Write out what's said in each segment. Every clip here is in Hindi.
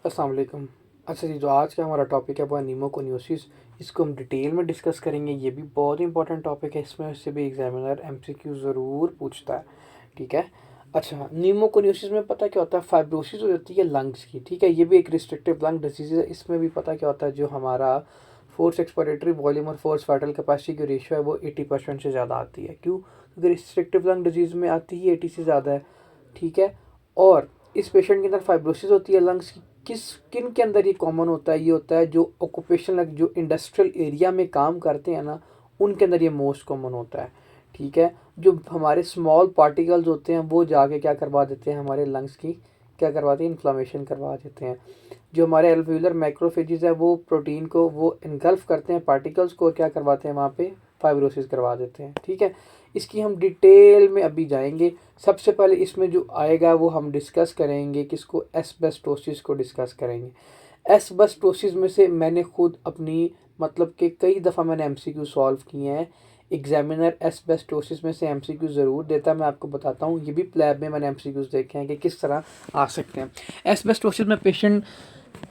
अस्सलाम वालेकुम। अच्छा जी, जो आज का हमारा टॉपिक है वो है न्यूमोकोनियोसिस। इसको हम डिटेल में डिस्कस करेंगे। ये भी बहुत इंपॉर्टेंट टॉपिक है, इसमें से भी एग्जामिनर एमसीक्यू ज़रूर पूछता है। ठीक है। अच्छा, न्यूमोकोनियोसिस में पता क्या होता है, फाइब्रोसिस हो जाती है लंग्स की। ठीक है, ये भी एक रिस्ट्रिक्टिव लंग डिजीज़ है। इसमें भी पता क्या होता है, जो हमारा फोर्स एक्सपायरेटरी वॉल्यूम और फोर्स वाइटल कैपेसिटी की रेशियो है वो 80% से ज़्यादा आती है। क्यों? क्योंकि रिस्ट्रिक्टिव लंग डिजीज़ में आती ही 80 से ज़्यादा है। ठीक है। और इस पेशेंट के अंदर फाइब्रोसिस होती है लंग्स की। किन के अंदर ये कॉमन होता है? ये होता है जो ऑक्यूपेशनल, जो इंडस्ट्रियल एरिया में काम करते हैं ना, उनके अंदर ये मोस्ट कॉमन होता है। ठीक है। जो हमारे स्मॉल पार्टिकल्स होते हैं वो जाके क्या करवा देते हैं, हमारे लंग्स की क्या करवाते हैं, इन्फ्लामेशन करवा देते हैं। जो हमारे एल्वेओलर मैक्रोफेजेस है वो प्रोटीन को वो इनगल्फ करते हैं पार्टिकल्स को, और क्या करवाते हैं, वहाँ पे फाइब्रोसिस करवा देते हैं। ठीक है। इसकी हम डिटेल में अभी जाएंगे। सबसे पहले इसमें जो आएगा वो हम डिस्कस करेंगे किसको, एस्बेस्टोसिस को डिस्कस करेंगे। एस्बेस्टोसिस में से मैंने खुद अपनी मतलब कि कई दफ़ा मैंने एमसीक्यू सॉल्व किए हैं। एग्जामिनर एस्बेस्टोसिस में से एमसीक्यू ज़रूर देता है, मैं आपको बताता हूँ। ये भी प्लैब में मैंने एमसीक्यूज देखे हैं कि किस तरह आ सकते हैं। एस्बेस्टोसिस में पेशेंट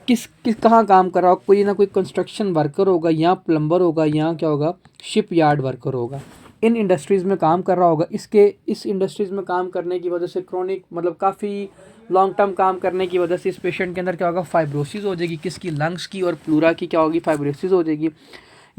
किस किस कहाँ काम कर रहा होगा, कोई ना कोई कंस्ट्रक्शन वर्कर होगा, या प्लम्बर होगा, या क्या होगा, शिप यार्ड वर्कर होगा। इन इंडस्ट्रीज़ में काम कर रहा होगा। इस इंडस्ट्रीज़ में काम करने की वजह से क्रोनिक मतलब काफ़ी लॉन्ग टर्म काम करने की वजह से इस पेशेंट के अंदर क्या होगा, फाइब्रोसिस हो जाएगी। किसकी? लंग्स की और प्लूरा की क्या होगी, फाइब्रोसिस हो जाएगी।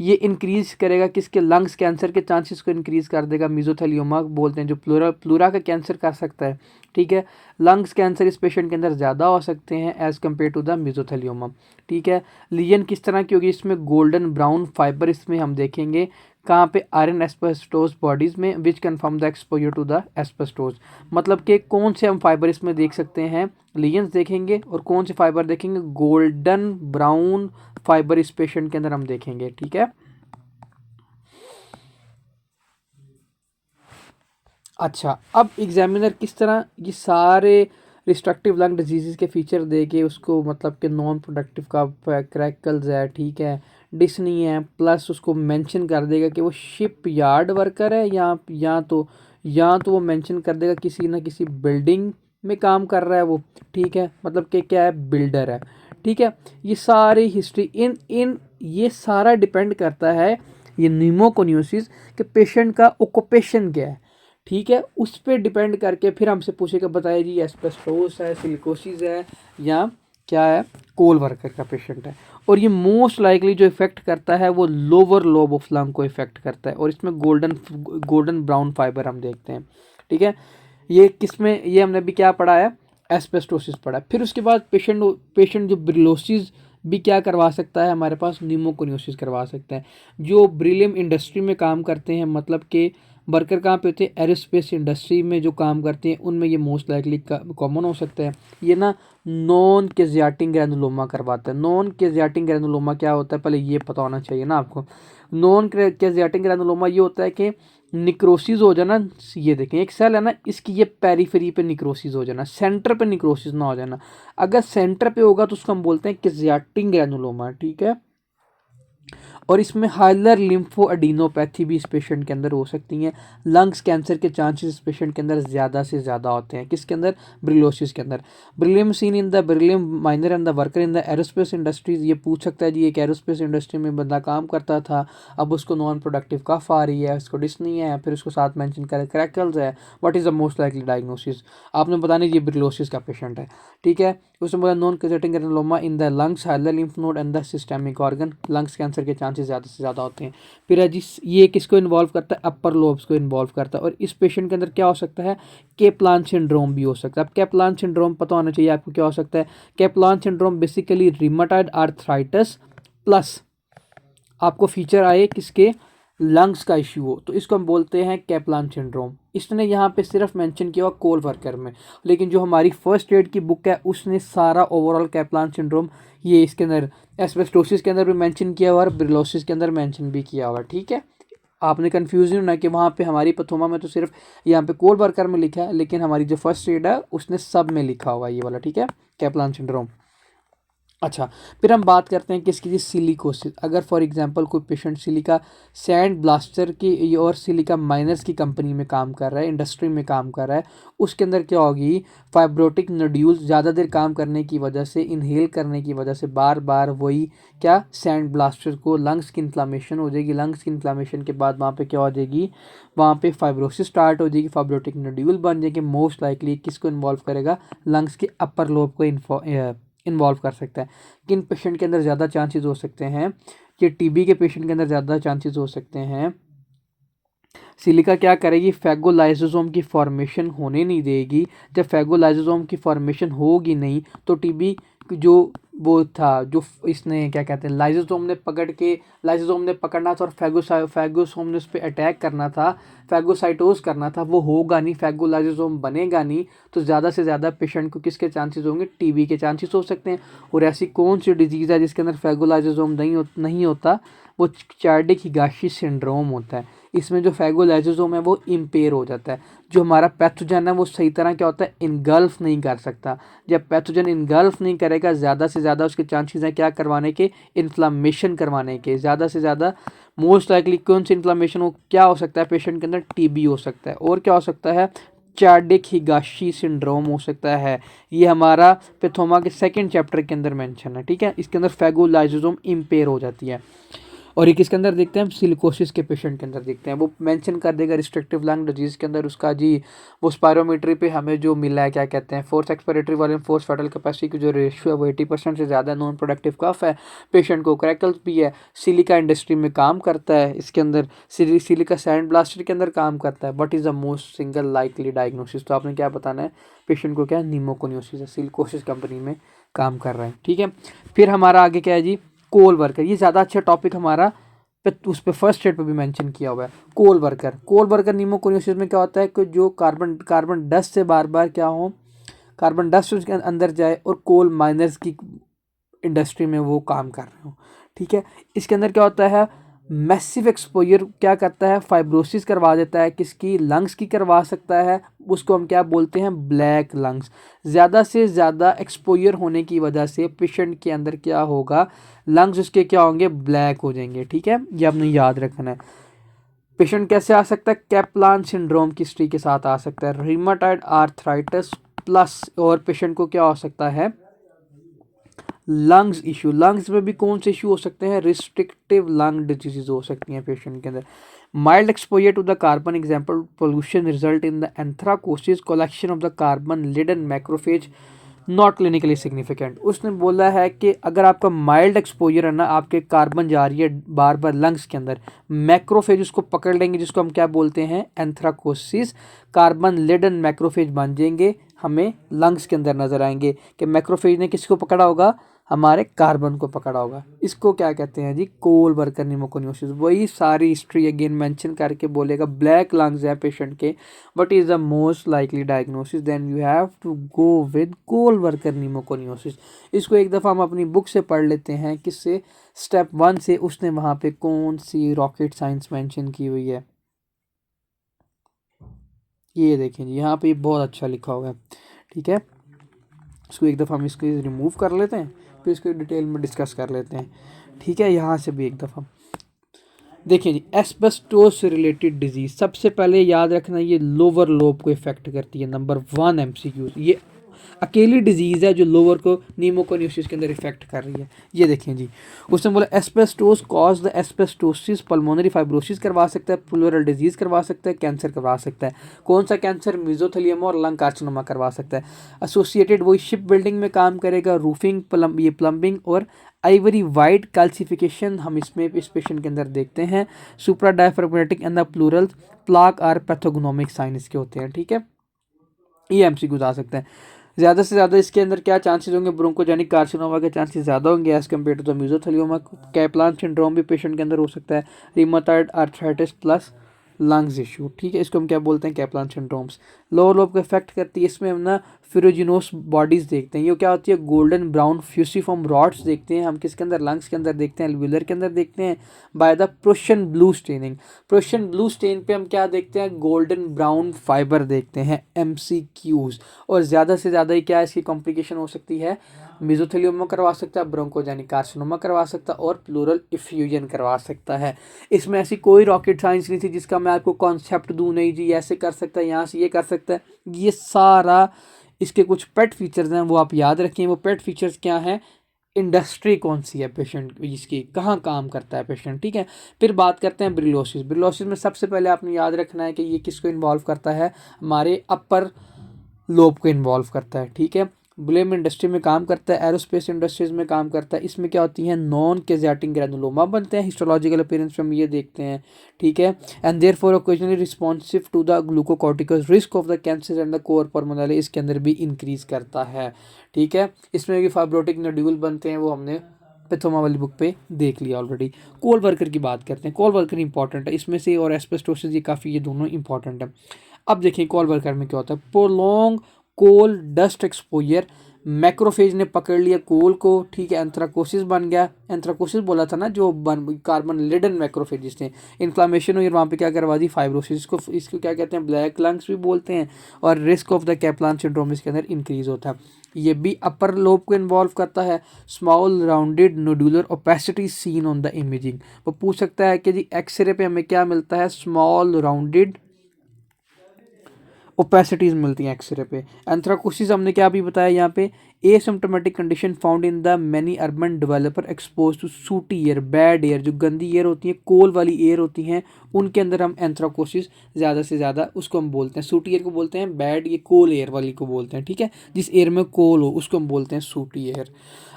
ये इंक्रीज करेगा किसके? लंग्स कैंसर के चांसेस को इंक्रीज कर देगा। मीजोथेलियोमा बोलते हैं, जो प्लूरा का कैंसर कर सकता है। ठीक है। लंग्स कैंसर इस पेशेंट के अंदर ज़्यादा हो सकते हैं as compare to the mesothelioma. ठीक है। लीजन किस तरह की होगी? इसमें गोल्डन ब्राउन फाइबर इसमें हम देखेंगे। कहाँ पे? आयरन एस्बेस्टोस बॉडीज में, which confirm the exposure to the asbestos. मतलब कि कौन से हम फाइबर इसमें देख सकते हैं, लीजन्स देखेंगे, और कौन से फाइबर देखेंगे, गोल्डन ब्राउन फाइबर इस पेशेंट के अंदर हम देखेंगे। ठीक है। अच्छा, अब एग्जामिनर किस तरह ये सारे रिस्ट्रक्टिव लंग डिजीज़ के फीचर दे के उसको मतलब कि नॉन प्रोडक्टिव का क्रैकल्स है, ठीक है, डिस्नी है, प्लस उसको मेंशन कर देगा कि वो शिप यार्ड वर्कर है, या तो वो मेंशन कर देगा किसी ना किसी बिल्डिंग में काम कर रहा है वो। ठीक है, मतलब कि क्या है, बिल्डर है। ठीक है। ये सारी हिस्ट्री इन इन ये सारा डिपेंड करता है, ये न्यूमोकोनियोसिस के पेशेंट का ऑक्यूपेशन क्या है। ठीक है, उस पर डिपेंड करके फिर हमसे पूछेगा, बताइए जी एस्बेस्टोस है, सिलिकोसिस है, या क्या है, कोल वर्कर का पेशेंट है। और ये मोस्ट लाइकली जो इफेक्ट करता है वो लोअर लोब ऑफ लंग को इफेक्ट करता है, और इसमें गोल्डन ब्राउन फाइबर हम देखते हैं। ठीक है। ये किसमें, ये हमने भी क्या पढ़ा है, एस्बेस्टोसिस पढ़ा है। फिर उसके बाद पेशेंट जो ब्रिलोसिस भी क्या करवा सकता है, हमारे पास न्यूमोकोनियोसिस करवा सकता है। जो ब्रिलियम इंडस्ट्री में काम करते हैं, मतलब कि वर्कर कहाँ पे होते हैं, एरोस्पेस इंडस्ट्री में जो काम करते हैं, उनमें ये मोस्ट लाइकली कॉमन हो सकता है। ये ना नॉन केजियाटिक ग्रैनुलोमा करवाता है। नॉन केजियाटिक ग्रैनुलोमा क्या होता है, पहले ये पता होना चाहिए ना आपको। नॉन केजियाटिक ग्रैनुलोमा ये होता है कि निक्रोसिस हो जाना। ये देखें, एक सेल है ना, इसकी ये पेरीफेरी पे निक्रोसिस हो जाना, सेंटर पे निक्रोसिस ना हो जाना। अगर सेंटर पे होगा तो उसको हम बोलते हैं केजियाटिक ग्रैनुलोमा। ठीक है। और इसमें हाइलर लिम्फो एडिनोपैथी भी इस पेशेंट के अंदर हो सकती हैं। लंग्स कैंसर के चांसेस इस पेशेंट के अंदर ज़्यादा से ज़्यादा होते हैं। किसके अंदर? ब्रिलोसिस के अंदर। Beryllium seen in the beryllium minor and the worker in the aerospace industries. ये पूछ सकता है जी, एक एरोस्पेस इंडस्ट्री में बंदा काम करता था, अब उसको नॉन प्रोडक्टिव कफ आ रही है, उसको डिस्नी है, फिर उसको साथ मेंशन करे क्रैकल्स है, what is the most likely diagnosis? आपने बताना ये ब्रिलोसिस का पेशेंट है। ठीक है। उसमें बोला non caseating granuloma in the lungs, hilar lymph node and the systemic organ. Lungs cancer के चांसेस ज़्यादा से ज़्यादा होते हैं। फिर है जिस ये किसको इन्वॉल्व करता है, अपर लोब्स को इन्वॉल्व करता है। और इस पेशेंट के अंदर क्या हो सकता है, केपलान सिंड्रोम भी हो सकता है। अब केपलान सिंड्रोम पता होना चाहिए आपको क्या हो सकता है। Caplan syndrome basically rheumatoid arthritis plus आपको फीचर आए किसके, लंग्स का इश्यू हो, तो इसको हम बोलते हैं कैपलान सिंड्रोम। इसने यहाँ पे सिर्फ मेंशन किया हुआ कोल वर्कर में, लेकिन जो हमारी फर्स्ट एड की बुक है उसने सारा ओवरऑल कैपलान सिंड्रोम ये इसके अंदर एस्बेस्टोसिस के अंदर भी मेंशन किया हुआ और ब्रिलोसिस के अंदर मेंशन भी किया हुआ। ठीक है। आपने कन्फ्यूज नहीं होना कि वहाँ पे हमारी पथोमा में तो सिर्फ यहाँ पे कोल वर्कर में लिखा है, लेकिन हमारी जो फर्स्ट एड है उसने सब में लिखा हुआ है ये वाला। ठीक है, कैपलान सिंड्रोम। अच्छा, फिर हम बात करते हैं किसकी, जी सिलिकोसिस। अगर फॉर एग्जांपल कोई पेशेंट सिलिका सैंड ब्लास्टर की और सिलिका माइनर्स की कंपनी में काम कर रहा है, इंडस्ट्री में काम कर रहा है, उसके अंदर क्या होगी, फाइब्रोटिक नोड्यूल्स ज़्यादा देर काम करने की वजह से, इनहेल करने की वजह से बार बार वही क्या सैंड ब्लास्टर को लंग्स की इन्फ्लामेशन हो जाएगी। लंग्स की इन्फ्लामेशन के बाद वहाँ पे क्या हो जाएगी, वहाँ पे फाइब्रोसिस स्टार्ट हो जाएगी, फाइब्रोटिक नोड्यूल बन जाएंगे। मोस्ट लाइकली किसको इन्वॉल्व करेगा, लंग्स के अपर लोब को इन्वॉल्व कर सकता है। किन पेशेंट के अंदर ज़्यादा चांसेस हो सकते हैं, कि टीबी के पेशेंट के अंदर ज़्यादा चांसेस हो सकते हैं। सिलिका क्या करेगी, फैगोलाइसोसोम की फॉर्मेशन होने नहीं देगी। जब फैगोलाइसोसोम की फॉर्मेशन होगी नहीं तो टीबी जो वो था, जो इसने क्या कहते हैं, लाइसोसोम ने पकड़ना था और फैगोसोम ने उस पर अटैक करना था, फैगोसाइटोस करना था, वो होगा नहीं, फैगोलाइसोसोम बनेगा नहीं। तो ज़्यादा से ज़्यादा पेशेंट को किसके चांसेस होंगे, टीबी के चांसेस हो सकते हैं। और ऐसी कौन सी डिजीज़ है जिसके अंदर फैगोलाइसोसोम नहीं होता, वो चार्डिक हिगाशी सिंड्रोम होता है। इसमें जो फैगोलाइसोसोम है वो इम्पेयर हो जाता है। जो हमारा पैथोजन है वो सही तरह क्या होता है, इनगल्फ नहीं कर सकता। जब पैथोजन इनगल्फ नहीं करेगा, ज़्यादा से ज़्यादा उसके चांसेस हैं क्या करवाने के, इन्फ्लामेशन करवाने के। ज़्यादा से ज़्यादा मोस्ट लाइकली कौन सी इन्फ्लामेशन हो, क्या हो सकता है पेशेंट के अंदर, टीबी हो सकता है। और क्या हो सकता है, चार्डिक हिगाशी सिंड्रोम हो सकता है। ये हमारा पैथोमा के सेकंड चैप्टर के अंदर मेंशन है, ठीक है। इसके अंदर फैगोलाइसोसोम इम्पेयर हो जाती है। और ये किसके अंदर देखते हैं, हम सिलिकोसिस के पेशेंट के अंदर देखते हैं। वो मेंशन कर देगा रिस्ट्रिक्टिव लंग डिजीज के अंदर उसका जी, वो स्पायरोमीट्री पे हमें जो मिला है, क्या कहते हैं, force expiratory volume force fetal capacity की जो रेशियो है वो 80% से ज़्यादा। नॉन प्रोडक्टिव कफ है, पेशेंट को क्रैकल्स भी है, सिलिका इंडस्ट्री में काम करता है, इसके अंदर सिलिका सैंड ब्लास्टर के अंदर काम करता है। What is the most single likely diagnosis, तो आपने क्या बताना है, पेशेंट को क्या है, निमोकोनियोसिस है, सिलिकोसिस कंपनी में काम कर रहे हैं, ठीक है। फिर हमारा आगे क्या है जी, कोल वर्कर। ये ज़्यादा अच्छा टॉपिक हमारा उस पर फर्स्ट स्टेट पे भी मेंशन किया हुआ है। कोल वर्कर निमोकोनियोसिस में क्या होता है कि जो कार्बन डस्ट से बार बार क्या हो, कार्बन डस्ट उसके अंदर जाए और कोल माइनर्स की इंडस्ट्री में वो काम कर रहे हो, ठीक है। इसके अंदर क्या होता है, मैसिव एक्सपोजर क्या करता है, फाइब्रोसिस करवा देता है, किसकी, लंग्स की करवा सकता है। उसको हम क्या बोलते हैं, ब्लैक लंग्स। ज़्यादा से ज़्यादा एक्सपोजर होने की वजह से पेशेंट के अंदर क्या होगा, लंग्स उसके क्या होंगे, ब्लैक हो जाएंगे, ठीक है। ये आपने याद रखना है। पेशेंट कैसे आ सकता है, कैप्लान सिंड्रोम की हिस्ट्री के साथ आ सकता है, रिमाटाइड आर्थराइटिस प्लस। और पेशेंट को क्या हो सकता है, लंग्स इशू। लंग्स में भी कौन से इशू हो सकते हैं, रिस्ट्रिक्टिव लंग डिजीज हो सकती हैं पेशेंट के अंदर। Mild exposure to the carbon example pollution result in the anthracosis collection of the carbon laden macrophage not clinically significant. उसने बोला है कि अगर आपका माइल्ड एक्सपोजर है ना, आपके कार्बन जा रही है बार बार लंग्स के अंदर, मैक्रोफेज उसको पकड़ लेंगे, जिसको हम क्या बोलते हैं, एंथ्राकोसिस। कार्बन लिडन मैक्रोफेज बन जाएंगे, हमें लंग्स के अंदर नजर आएंगे कि मैक्रोफेज ने किसको पकड़ा होगा, हमारे कार्बन को पकड़ा होगा। इसको क्या कहते हैं जी, कोल वर्कर निमोकोनियोसिस। वही सारी हिस्ट्री अगेन मेंशन करके बोलेगा, ब्लैक लंग्स है पेशेंट के, what is the most likely diagnosis, then you have to go with coal worker pneumoconiosis. इसको एक दफ़ा हम अपनी बुक से पढ़ लेते हैं, किससे, स्टेप 1 से। उसने वहाँ पे कौन सी रॉकेट साइंस मेंशन की हुई है, ये देखें जी, यहाँ पे बहुत अच्छा लिखा हुआ है, ठीक है। इसको एक दफ़ा हम इसको रिमूव कर लेते हैं, फिर इसको डिटेल में डिस्कस कर लेते हैं, ठीक है। यहाँ से भी एक दफ़ा देखिए जी, एस्बेस्टोस से रिलेटेड डिजीज सबसे पहले याद रखना, ये लोअर लोब को इफेक्ट करती है। नंबर 1 एमसीक्यू, ये अकेली डिजीज़ है जो लोअर को निमोकोनियोसिस के अंदर इफेक्ट कर रही है। ये देखें जी, उसने बोला asbestos cause the asbestosis, pulmonary fibrosis करवा सकता है, प्लूरल डिजीज करवा सकता है, कैंसर करवा सकता है। कौन सा कैंसर, मेसोथेलियम और लंग कार्सिनोमा करवा सकता है। एसोसिएटेड वही शिप बिल्डिंग में काम करेगा, रूफिंग, ये प्लम्बिंग और आइवरी वाइट कैल्सिफिकेशन हम इसमें इस पेशेंट के अंदर देखते हैं। Supra diaphragmatic and the pleural plaque are pathognomonic sign इसके होते हैं, ठीक है। ये एमसीक्यू आ सकते हैं। ज़्यादा से ज़्यादा इसके अंदर क्या चांसेस होंगे, ब्रोंकोजेनिक कार्सिनोमा के चांसेस ज़्यादा होंगे as compare to the mesothelioma. Caplan syndrome भी पेशेंट के अंदर हो सकता है, rheumatoid arthritis plus lungs issue, ठीक है। इसको हम क्या बोलते हैं, कैप्लान सिंड्रोम्स। लोअर लोब को इफेक्ट करती है, इसमें हम ना फेरोजिनोस बॉडीज़ देखते हैं। ये क्या होती है, गोल्डन ब्राउन फ्यूसिफॉर्म रॉड्स देखते हैं हम किसके अंदर, लंग्स के अंदर देखते हैं, एल्वियोलर के अंदर देखते हैं by the Prussian blue staining. Prussian blue stand पे हम क्या देखते हैं, गोल्डन ब्राउन फाइबर देखते हैं, MCQs। और ज़्यादा से ज़्यादा ही क्या इसकी कॉम्प्लिकेशन हो सकती है, मेसोथेलियोमा करवा सकता है, ब्रोंकोजेनिक कार्सिनोमा करवा सकता है और प्लूरल इफ्यूजन करवा सकता है। इसमें ऐसी कोई रॉकेट साइंस नहीं थी जिसका मैं आपको कॉन्सेप्ट दूं, नहीं जी ऐसे कर सकता है, यहाँ से ये कर सकता है। ये सारा इसके कुछ पेट फीचर्स हैं वो आप याद रखें। वो पेट फीचर्स क्या हैं, इंडस्ट्री कौन सी है पेशेंट इसकी, कहाँ काम करता है पेशेंट, ठीक है। फिर बात करते हैं ब्रिलोसिस। ब्रिलोसिस में सबसे पहले आपने याद रखना है कि ये किसको इन्वॉल्व करता है, हमारे अपर लोब को इन्वॉल्व करता है, ठीक है। ब्लेम इंडस्ट्री में काम करता है, एरोस्पेस इंडस्ट्रीज में काम करता है। इसमें क्या होती है, नॉन कैजेटिक ग्रैनुलोमा बनते हैं, हिस्टोलॉजिकल अपीयरेंस में हम ये देखते हैं, ठीक है। And therefore occasionally responsive to the glucocorticoids, risk of the cancer and the cor pulmonale इसके अंदर भी इंक्रीज करता है, ठीक है। इसमें भी फाइब्रोटिक नोड्यूल बनते हैं, वो हमने पैथोमा वाली बुक पे देख लिया ऑलरेडी। कोल वर्कर की बात करते हैं। कोल वर्कर इंपॉर्टेंट है इसमें से, और एस्बेस्टोसिस ये काफ़ी, ये दोनों इंपॉर्टेंट है। अब देखिए कोल वर्कर में क्या होता है, prolong coal dust exposure, macrophage ने पकड़ लिया कोल को, ठीक है, एंथ्राकोसिस बन गया। एंथ्राकोसिस बोला था ना, जो कार्बन लिडन मैक्रोफेजिस ने, इन्फ्लामेशन हुई, वहाँ पे क्या करवा दी, फाइब्रोसिस। इसको क्या कहते हैं, ब्लैक लंग्स भी बोलते हैं। और risk of the Kaplan syndrome इसके अंदर इंक्रीज होता है। ये भी अपर लोब को इन्वॉल्व करता है। Small rounded nodular opacity seen on the imaging. वो पूछ सकता है कि जी एक्सरे पे हमें क्या मिलता है, स्मॉल राउंडेड ओपेसिटीज मिलती हैं एक्सरे पे। एंथ्राकोसिस हमने क्या भी बताया यहाँ पे, asymptomatic condition found in the many urban developer expose to sooty air, bad air, जो गंदी एयर होती है, कोल वाली एयर होती हैं, उनके अंदर हम एंथ्राकोसिस ज़्यादा से ज़्यादा उसको हम बोलते हैं, सूटी एयर को बोलते हैं, बैड ये कोल एयर वाली को बोलते हैं, ठीक है। जिस एयर में कोल हो उसको हम बोलते हैं सूटी एयर।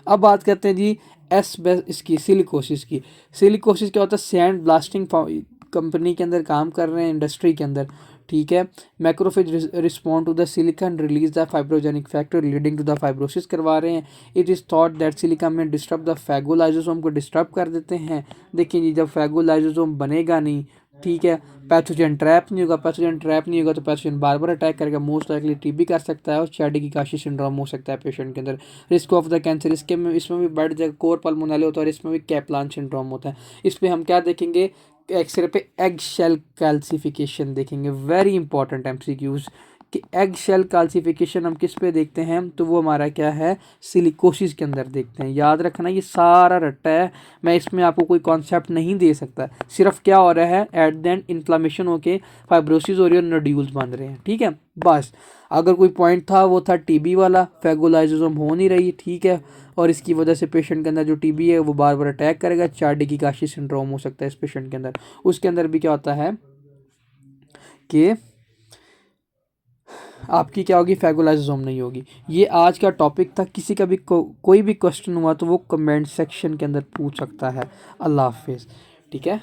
अब बात करते हैं जी इसकी सिलिकोसिस की। सिलिकोसिस क्या होता है, सैंड ब्लास्टिंग कंपनी के अंदर काम कर रहे हैं, इंडस्ट्री के अंदर, ठीक है। Macrophage respond to the silica and release the fibrogenic factor leading to the fibrosis करवा रहे हैं। It is thought that silica में डिस्टर्ब द फैगोलाइजोसोम को डिस्टर्ब कर देते हैं। देखिए जी, जब फैगोलाइजोसोम बनेगा नहीं, ठीक है, पैथोजन ट्रैप नहीं होगा, पैथोजन ट्रैप नहीं होगा तो पैथोजन बार बार अटैक करेगा, मोस्ट लाइकली टीबी कर सकता है और चार्डी-काशी सिंड्रोम हो सकता है पेशेंट के अंदर। रिस्क ऑफ द कैंसर इसमें भी बढ़ जाएगा, कोर पल्मोनाले होता है और इसमें भी कैप्लान सिंड्रोम होता है। इस पर हम क्या देखेंगे, एक्सरे पे एग शेल कैल्सिफिकेशन देखेंगे। वेरी इंपॉर्टेंट MCQs कि एग शेल कैल्सिफिकेशन हम किस पे देखते हैं, तो वो हमारा क्या है, सिलिकोसिस के अंदर देखते हैं। याद रखना ये सारा रट्टा है, मैं इसमें आपको कोई कॉन्सेप्ट नहीं दे सकता। सिर्फ क्या हो रहा है, एट द एंड इन्फ्लामेशन होके फाइब्रोसिस हो रही है और नोड्यूल्स बन रहे हैं, ठीक है। बस अगर कोई पॉइंट था वो था टीबी वाला, फैगोलाइजोसोम हो नहीं रही, ठीक है, और इसकी वजह से पेशेंट के अंदर जो टीबी है वो बार बार अटैक करेगा, चार्डी-काशी सिंड्रोम हो सकता है इस पेशेंट के अंदर। उसके अंदर भी क्या होता है कि आपकी क्या होगी, फैगोलाइजोसोम नहीं होगी। ये आज का टॉपिक था। किसी का भी कोई भी क्वेश्चन हुआ तो वो कमेंट सेक्शन के अंदर पूछ सकता है। अल्लाह हाफिज़, ठीक है।